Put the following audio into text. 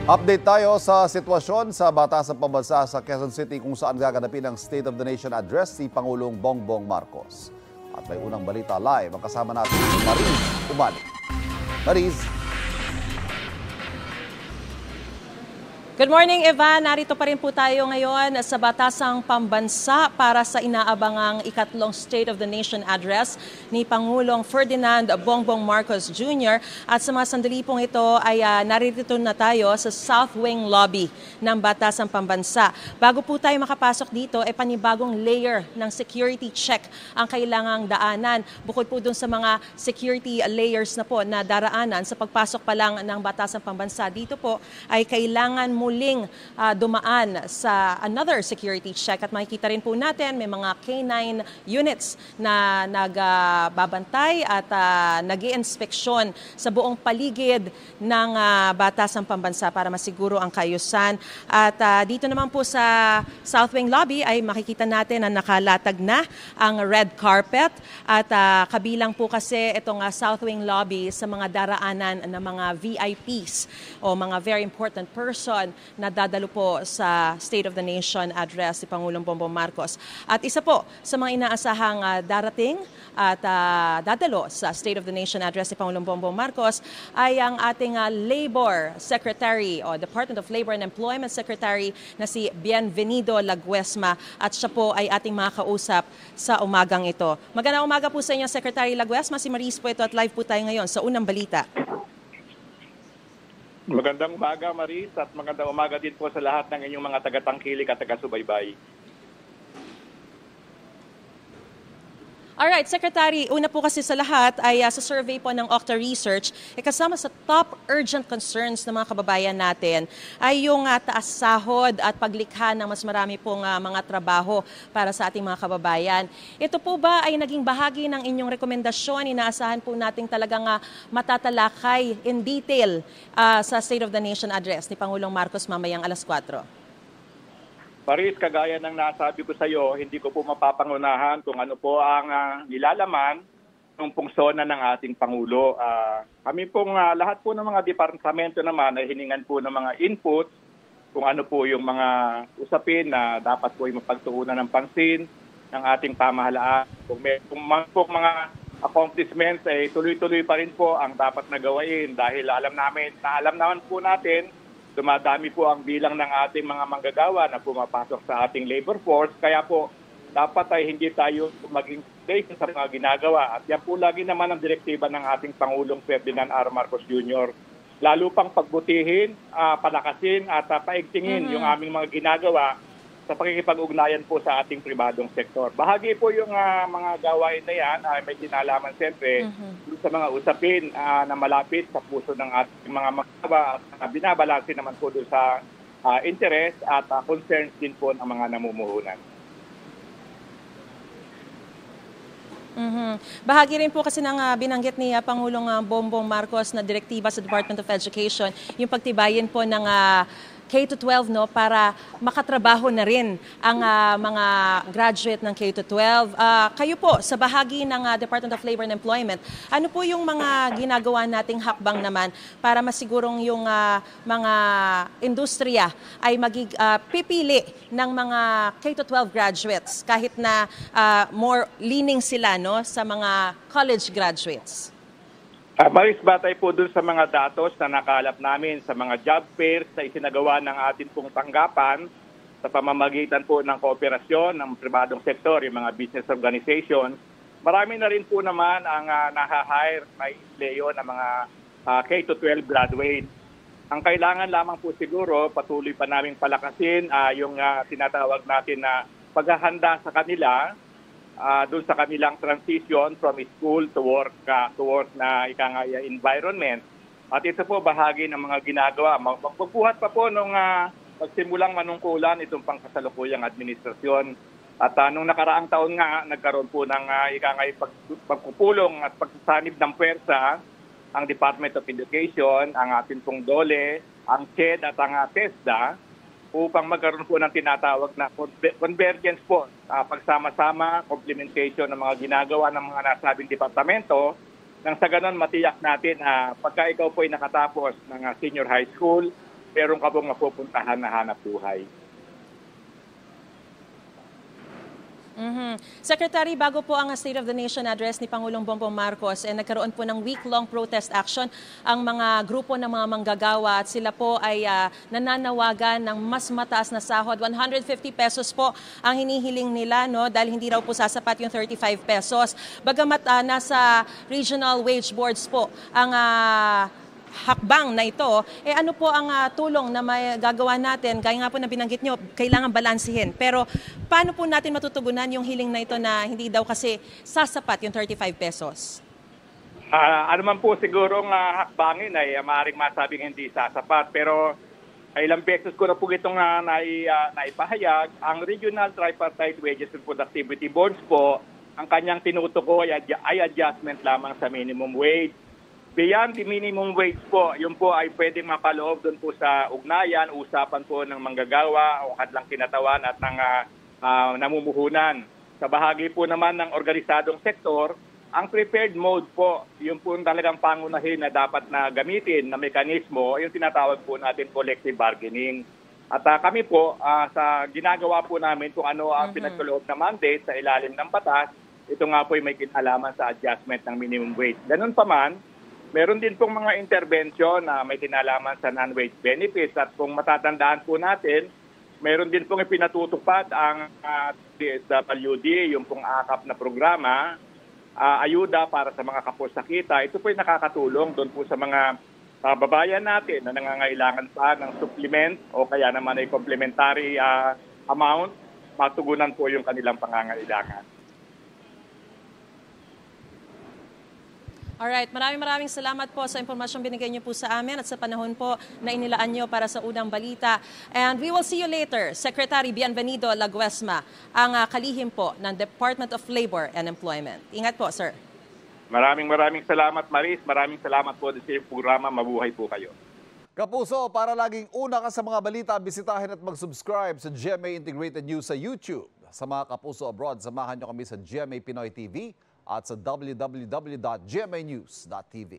Update tayo sa sitwasyon sa Batasang Pambansa sa Quezon City kung saan gaganapin ang State of the Nation Address si Pangulong Bongbong Marcos. At may unang balita live ang kasama natin si Mariz Umali. Mariz. Good morning, Evan. Narito pa rin po tayo ngayon sa Batasang Pambansa para sa inaabangang ikatlong State of the Nation Address ni Pangulong Ferdinand Bongbong Marcos Jr. At sa mga sandali pong ito ay narito na tayo sa South Wing Lobby ng Batasang Pambansa. Bago po tayo makapasok dito, panibagong layer ng security check ang kailangang daanan. Bukod po dun sa mga security layers na po na daraanan sa pagpasok pa lang ng Batasang Pambansa, dito po ay kailangan muling dumaan sa another security check at makikita rin po natin may mga K9 units na nagbabantay at nag-i-inspeksyon sa buong paligid ng Batasang Pambansa para masiguro ang kaayusan. At dito naman po sa South Wing Lobby ay makikita natin na nakalatag na ang red carpet at kabilang po kasi itong South Wing Lobby sa mga daraanan ng mga VIPs o mga very important person na dadalo po sa State of the Nation Address si Pangulong Bongbong Marcos. At isa po sa mga inaasahang darating at dadalo sa State of the Nation Address si Pangulong Bongbong Marcos ay ang ating Labor Secretary o Department of Labor and Employment Secretary na si Bienvenido Laguesma at siya po ay ating makakausap sa umagang ito. Magandang umaga po sa inyo, Secretary Laguesma. Si Mariz po ito at live po tayo ngayon sa Unang Balita. Magandang umaga, Mariz, at magandang umaga din po sa lahat ng inyong mga tagatangkilik at taga-subaybay. Alright, Secretary, una po kasi sa lahat ay sa survey po ng Okta Research, kasama sa top urgent concerns ng mga kababayan natin ay yung taas sahod at paglikha ng mas marami pong mga trabaho para sa ating mga kababayan. Ito po ba ay naging bahagi ng inyong rekomendasyon? Inaasahan po nating talagang matatalakay in detail sa State of the Nation Address ni Pangulong Marcos mamayang alas 4. Mariz, kagaya ng nasabi ko sa iyo, hindi ko po mapapangunahan kung ano po ang nilalaman ng pungsona ng ating Pangulo. Kami pong lahat po ng mga departamento naman ay hiningan po ng mga input kung ano po yung mga usapin na dapat po yung mapagtuunan ng pansin ng ating pamahalaan. Kung mga accomplishments ay tuloy-tuloy pa rin po ang dapat na gawain dahil alam naman po natin dumadami po ang bilang ng ating mga manggagawa na pumapasok sa ating labor force. Kaya po, dapat ay hindi tayo maging safe sa mga ginagawa. At yan po lagi naman ang direktiba ng ating Pangulong Ferdinand R. Marcos Jr. Lalo pang pagbutihin, palakasin at paigtingin yung aming mga ginagawa sa pakikipag-ugnayan po sa ating pribadong sektor. Bahagi po yung mga gawain na yan ay may kinalaman siyempre sa mga usapin na malapit sa puso ng ating mga magawa at binabalansin naman po doon sa interest at concerns din po ng mga namumuhunan. Bahagi rin po kasi ng binanggit ni Pangulong Bongbong Marcos na direktiba sa Department of Education, yung pagtibayin po ng K-12 para makatrabaho na rin ang mga graduate ng K-12. Kayo po, sa bahagi ng Department of Labor and Employment, ano po yung mga ginagawa nating hakbang naman para masigurong yung mga industriya ay pipili ng mga K-12 graduates kahit na more leaning sila sa mga college graduates? Maris, batay po dun sa mga datos na nakalap namin sa mga job fairs na isinagawa ng ating pong tanggapan sa pamamagitan po ng kooperasyon ng pribadong sektor, yung mga business organizations. Marami na rin po naman ang naha-hire na empleo ng mga K-12 graduates. Ang kailangan lamang po siguro, patuloy pa naming palakasin yung tinatawag natin na paghahanda sa kanila doon sa kanilang transition from school to work na environment. At ito po bahagi ng mga ginagawa. Magbubuhat pa po nung pagsimulang manungkulan itong pangkasalukuyang administrasyon. At nung nakaraang taon nga, nagkaroon po ng pagpupulong at pagsasanib ng pwersa ang Department of Education, ang ating pong DOLE, ang CHED at ang TESDA upang magkaroon po ng tinatawag na convergence po, pagsama-sama, complementation ng mga ginagawa ng mga nasabing departamento nang sa ganon matiyak natin pagka ikaw po ay nakatapos ng senior high school meron ka pong mapupuntahan na hanap buhay. Secretary, bago po ang State of the Nation address ni Pangulong Bongbong Marcos, nagkaroon po ng week-long protest action ang mga grupo ng mga manggagawa at sila po ay nananawagan ng mas mataas na sahod. 150 pesos po ang hinihiling nila, no, dahil hindi raw po sasapat yung 35 pesos. Bagamat nasa regional wage boards po ang hakbang na ito, ano po ang tulong na may gagawa natin? Gaya nga po na binanggit nyo, kailangan balansihin. Pero paano po natin matutugunan yung hiling na ito na hindi daw kasi sasapat yung 35 pesos? Ano man po sigurong hakbangin ay maaaring masabing hindi sasapat. Pero ilang beses ko na po itong naipahayag. Ang Regional Tripartite Wages and Productivity Boards po, ang kanyang tinutukoy ay adjustment lamang sa minimum wage. Beyond the minimum wage po, yun po ay pwedeng mapaloob doon po sa ugnayan, usapan po ng manggagawa o kadlang kinatawan at ng namumuhunan. Sa bahagi po naman ng organisadong sektor, ang prepared mode po, yun po talagang pangunahin na dapat na gamitin na mekanismo, yung tinatawag po natin collective bargaining. At kami po, sa ginagawa po namin kung ano ang pinagkaloob na mandate sa ilalim ng batas, ito nga po ay may kinalaman sa adjustment ng minimum wage. Ganun pa man, meron din pong mga intervention na may kinalaman sa non-wage benefits at kung matatandaan po natin, meron din pong ipinatutupad ang DSWD, yung pong akap na programa, ayuda para sa mga kapos-sakita. Ito po ay nakakatulong doon po sa mga kababayan natin na nangangailangan pa ng supplement o kaya naman ay complementary amount, matugunan po yung kanilang pangangailangan. Alright, maraming salamat po sa impormasyong binigay niyo po sa amin at sa panahon po na inilaan niyo para sa unang balita. And we will see you later. Secretary Bienvenido Laguesma, ang kalihim po ng Department of Labor and Employment. Ingat po, sir. Maraming salamat, Maris. Maraming salamat po sa programa. Mabuhay po kayo. Kapuso, para laging una ka sa mga balita, bisitahin at mag-subscribe sa GMA Integrated News sa YouTube. Sa mga kapuso abroad, samahan niyo kami sa GMA Pinoy TV at sa www.gmanews.tv.